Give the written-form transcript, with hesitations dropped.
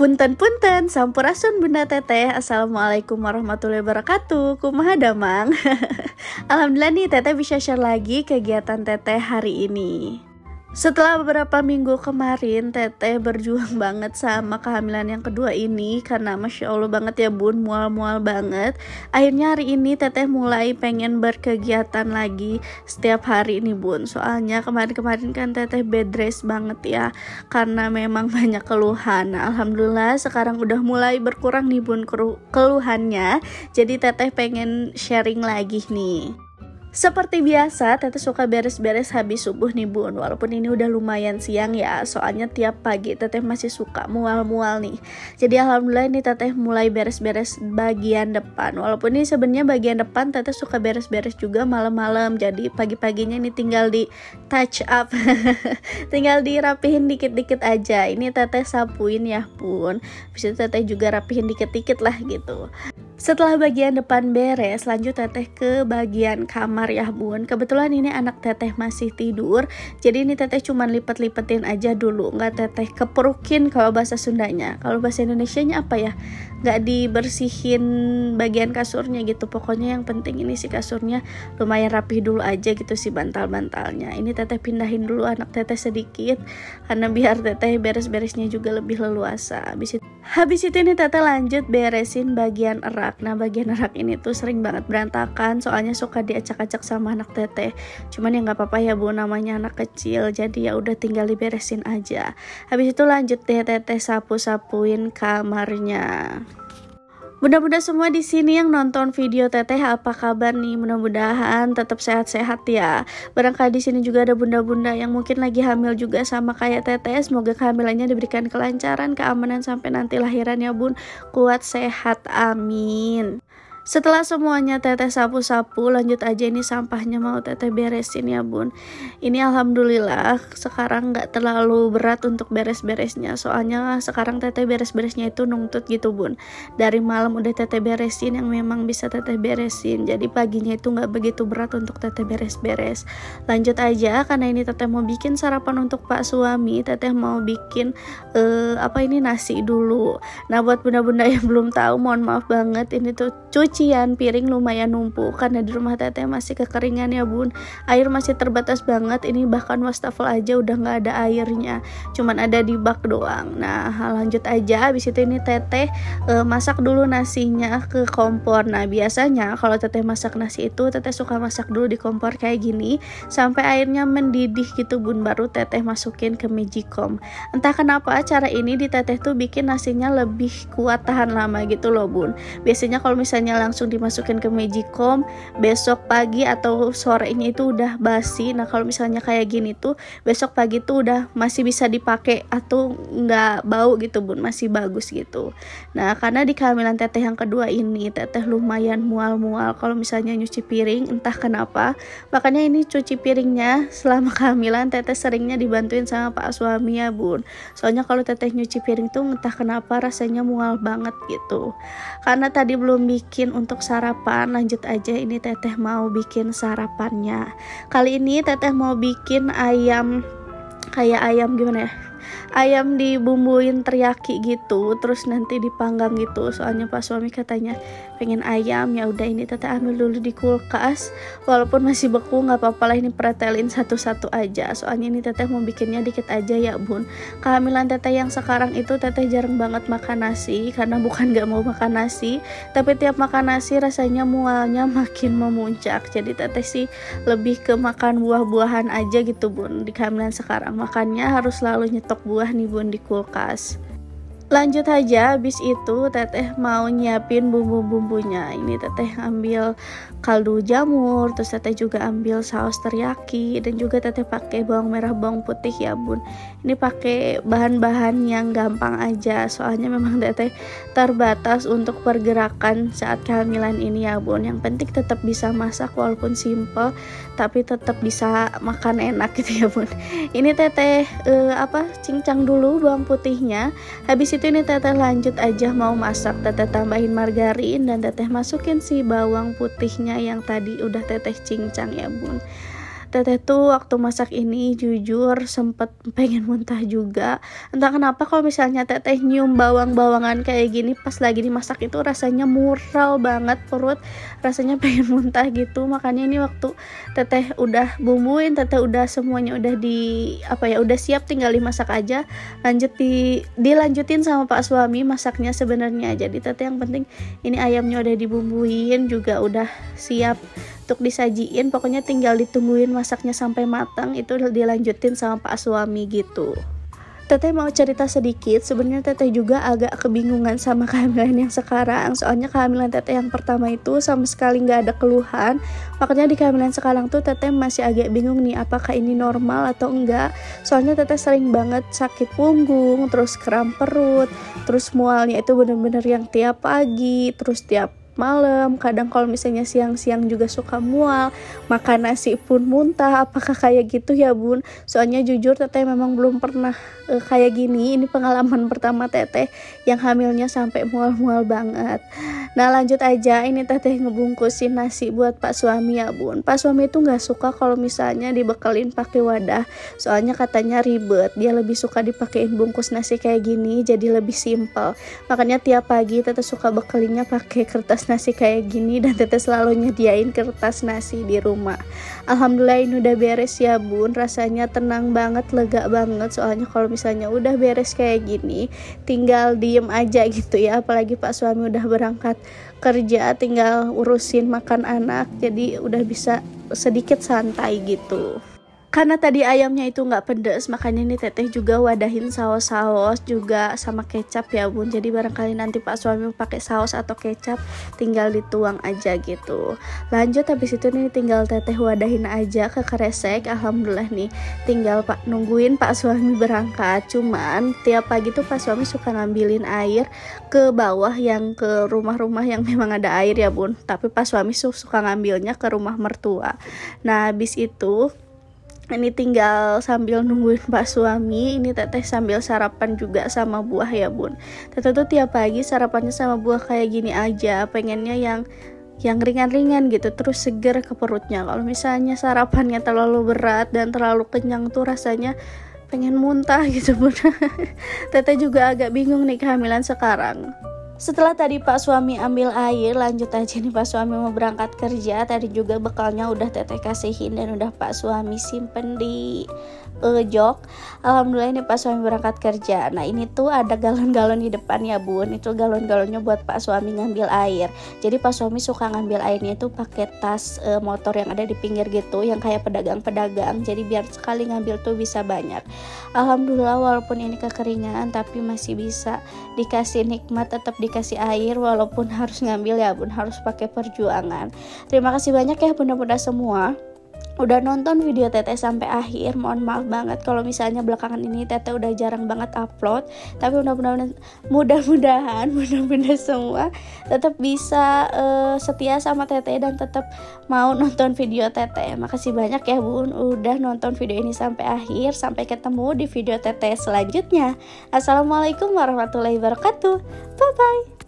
Punten-punten, sampurasun Bunda Teteh. Assalamualaikum warahmatullahi wabarakatuh. Kumaha damang. Alhamdulillah nih Teteh bisa share lagi kegiatan Teteh hari ini. Setelah beberapa minggu kemarin, Teteh berjuang banget sama kehamilan yang kedua ini karena Masya Allah banget ya bun, mual-mual banget. Akhirnya hari ini Teteh mulai pengen berkegiatan lagi setiap hari ini bun. Soalnya kemarin-kemarin kan Teteh bed rest banget ya, karena memang banyak keluhan. Nah, Alhamdulillah sekarang udah mulai berkurang nih bun keluhannya. Jadi Teteh pengen sharing lagi nih. Seperti biasa, Teteh suka beres-beres habis subuh nih bun. Walaupun ini udah lumayan siang ya, soalnya tiap pagi Teteh masih suka mual-mual nih. Jadi alhamdulillah ini Teteh mulai beres-beres bagian depan. Walaupun ini sebenarnya bagian depan Teteh suka beres-beres juga malam-malam. Jadi pagi-paginya ini tinggal di touch up, tinggal dirapihin dikit-dikit aja. Ini Teteh sapuin ya bun. Habis itu Teteh juga rapihin dikit-dikit lah gitu. Setelah bagian depan beres, lanjut Teteh ke bagian kamar ya bun. Kebetulan ini anak Teteh masih tidur, jadi ini Teteh cuman lipet-lipetin aja dulu, nggak Teteh keperukin kalau bahasa Sundanya. Kalau bahasa Indonesianya apa ya? Nggak dibersihin bagian kasurnya gitu. Pokoknya yang penting ini si kasurnya lumayan rapi dulu aja gitu sih, bantal-bantalnya. Ini Teteh pindahin dulu anak Teteh sedikit, karena biar Teteh beres-beresnya juga lebih leluasa. Habis itu ini Teteh lanjut beresin bagian erak. Nah bagian erak ini tuh sering banget berantakan, soalnya suka diacak-acak sama anak Teteh. Cuman ya nggak apa-apa ya bu, namanya anak kecil, jadi ya udah tinggal diberesin aja. Habis itu lanjut deh Teteh sapu-sapuin kamarnya. Bunda-bunda semua di sini yang nonton video Teteh apa kabar nih? Mudah-mudahan tetap sehat-sehat ya. Barangkali di sini juga ada bunda-bunda yang mungkin lagi hamil juga sama kayak Teteh. Semoga kehamilannya diberikan kelancaran, keamanan sampai nanti lahiran ya bun. Kuat sehat, amin. Setelah semuanya Teteh sapu-sapu, lanjut aja ini sampahnya mau Teteh beresin ya bun. Ini alhamdulillah sekarang gak terlalu berat untuk beres-beresnya. Soalnya sekarang Teteh beres-beresnya itu nuntut gitu bun. Dari malam udah Teteh beresin yang memang bisa Teteh beresin. Jadi paginya itu gak begitu berat untuk Teteh beres-beres. Lanjut aja, karena ini Teteh mau bikin sarapan untuk Pak suami. Teteh mau bikin nasi dulu. Nah buat bunda-bunda yang belum tahu, mohon maaf banget, ini tuh cucian piring lumayan numpuk karena di rumah Teteh masih kekeringan ya bun. Air masih terbatas banget, ini bahkan wastafel aja udah nggak ada airnya, cuman ada di bak doang. Nah lanjut aja, habis itu ini Teteh masak dulu nasinya ke kompor. Nah biasanya kalau Teteh masak nasi itu Teteh suka masak dulu di kompor kayak gini sampai airnya mendidih gitu bun, baru Teteh masukin ke Magicom. Entah kenapa cara ini di Teteh tuh bikin nasinya lebih kuat tahan lama gitu loh bun. Biasanya kalau misalnya langsung dimasukin ke Magicom, besok pagi atau sorenya itu udah basi. Nah kalau misalnya kayak gini tuh besok pagi tuh udah masih bisa dipakai atau nggak bau gitu bun, masih bagus gitu. Nah karena di kehamilan Teteh yang kedua ini Teteh lumayan mual-mual kalau misalnya nyuci piring, entah kenapa. Makanya ini cuci piringnya selama kehamilan Teteh seringnya dibantuin sama Pak suami ya bun. Soalnya kalau Teteh nyuci piring tuh entah kenapa rasanya mual banget gitu. Karena tadi belum bikin untuk sarapan, lanjut aja ini Teteh mau bikin sarapannya. Kali ini Teteh mau bikin ayam, kayak ayam gimana ya, ayam dibumbuin teriyaki gitu, terus nanti dipanggang gitu. Soalnya Pak suami katanya pengen ayam, ya udah ini Teteh ambil dulu di kulkas. Walaupun masih beku nggak apa-apa lah, ini pretelin satu-satu aja. Soalnya ini Teteh mau bikinnya dikit aja ya bun. Kehamilan Teteh yang sekarang itu Teteh jarang banget makan nasi, karena bukan nggak mau makan nasi, tapi tiap makan nasi rasanya mualnya makin memuncak. Jadi Teteh sih lebih ke makan buah-buahan aja gitu bun. Di kehamilan sekarang makannya harus selalu nyetok buah nih bun di kulkas. Lanjut aja, habis itu Teteh mau nyiapin bumbu-bumbunya. Ini Teteh ambil kaldu jamur, terus Teteh juga ambil saus teriyaki, dan juga Teteh pakai bawang merah, bawang putih ya bun. Ini pakai bahan-bahan yang gampang aja, soalnya memang Teteh terbatas untuk pergerakan saat kehamilan ini ya bun. Yang penting tetap bisa masak walaupun simple, tapi tetap bisa makan enak gitu ya bun. Ini Teteh cincang dulu bawang putihnya. Habis itu ini Teteh lanjut aja mau masak. Teteh tambahin margarin dan Teteh masukin si bawang putihnya yang tadi udah Teteh cincang ya bun. Teteh tuh waktu masak ini jujur sempet pengen muntah juga. Entah kenapa kalau misalnya teteh nyium bawang-bawangan kayak gini pas lagi dimasak itu rasanya mural banget perut, rasanya pengen muntah gitu. Makanya ini waktu teteh udah bumbuin, teteh udah semuanya udah udah siap tinggal dimasak aja, dilanjutin sama Pak suami masaknya sebenarnya. Jadi teteh yang penting ini ayamnya udah dibumbuin juga udah siap untuk disajiin, pokoknya tinggal ditungguin masaknya sampai matang, itu dilanjutin sama Pak suami gitu. Teteh mau cerita sedikit, sebenarnya teteh juga agak kebingungan sama kehamilan yang sekarang. Soalnya kehamilan teteh yang pertama itu sama sekali nggak ada keluhan. Makanya di kehamilan sekarang tuh teteh masih agak bingung nih apakah ini normal atau enggak. Soalnya teteh sering banget sakit punggung, terus kram perut, terus mualnya itu bener-bener yang tiap pagi, terus tiap malam, kadang kalau misalnya siang-siang juga suka mual, makan nasi pun muntah. Apakah kayak gitu ya bun? Soalnya jujur teteh memang belum pernah kayak gini. Ini pengalaman pertama teteh yang hamilnya sampai mual-mual banget. Nah lanjut aja, ini teteh ngebungkusin nasi buat Pak suami ya bun. Pak suami itu nggak suka kalau misalnya dibekelin pakai wadah, soalnya katanya ribet. Dia lebih suka dipakein bungkus nasi kayak gini, jadi lebih simple. Makanya tiap pagi teteh suka bekelinnya pakai kertas nasi kayak gini, dan teteh selalu nyediain kertas nasi di rumah. Alhamdulillah ini udah beres ya bun, rasanya tenang banget, lega banget. Soalnya kalau misalnya udah beres kayak gini tinggal diem aja gitu ya, apalagi Pak suami udah berangkat kerja, tinggal urusin makan anak, jadi udah bisa sedikit santai gitu. Karena tadi ayamnya itu nggak pedes, makanya nih teteh juga wadahin saus-saus juga sama kecap ya bun. Jadi barangkali nanti Pak suami pakai saus atau kecap, tinggal dituang aja gitu. Lanjut habis itu nih tinggal teteh wadahin aja ke kresek. Alhamdulillah nih tinggal nungguin Pak suami berangkat. Cuman tiap pagi tuh Pak suami suka ngambilin air ke bawah, yang ke rumah-rumah yang memang ada air ya bun. Tapi Pak suami suka ngambilnya ke rumah mertua. Nah habis itu ini tinggal sambil nungguin Pak suami, ini teteh sambil sarapan juga sama buah ya bun. Teteh tuh tiap pagi sarapannya sama buah kayak gini aja, pengennya yang ringan-ringan gitu, terus seger ke perutnya. Kalau misalnya sarapannya terlalu berat dan terlalu kenyang tuh rasanya pengen muntah gitu bun. Teteh juga agak bingung nih kehamilan sekarang. Setelah tadi Pak suami ambil air, lanjut aja nih Pak suami mau berangkat kerja. Tadi juga bekalnya udah teteh kasihin dan udah Pak suami simpen di jok. Alhamdulillah ini Pak suami berangkat kerja. Nah ini tuh ada galon-galon di depan ya bun, itu galon-galonnya buat Pak suami ngambil air. Jadi Pak suami suka ngambil airnya itu pakai tas motor yang ada di pinggir gitu, yang kayak pedagang-pedagang, jadi biar sekali ngambil tuh bisa banyak. Alhamdulillah walaupun ini kekeringan tapi masih bisa dikasih nikmat, tetap dikasih air walaupun harus ngambil ya bun, harus pakai perjuangan. Terima kasih banyak ya bunda-bunda semua udah nonton video teteh sampai akhir. Mohon maaf banget kalau misalnya belakangan ini teteh udah jarang banget upload, tapi mudah-mudahan bunda-bunda semua tetap bisa setia sama teteh dan tetap mau nonton video teteh. Makasih banyak ya bun udah nonton video ini sampai akhir. Sampai ketemu di video teteh selanjutnya. Assalamualaikum warahmatullahi wabarakatuh. Bye bye.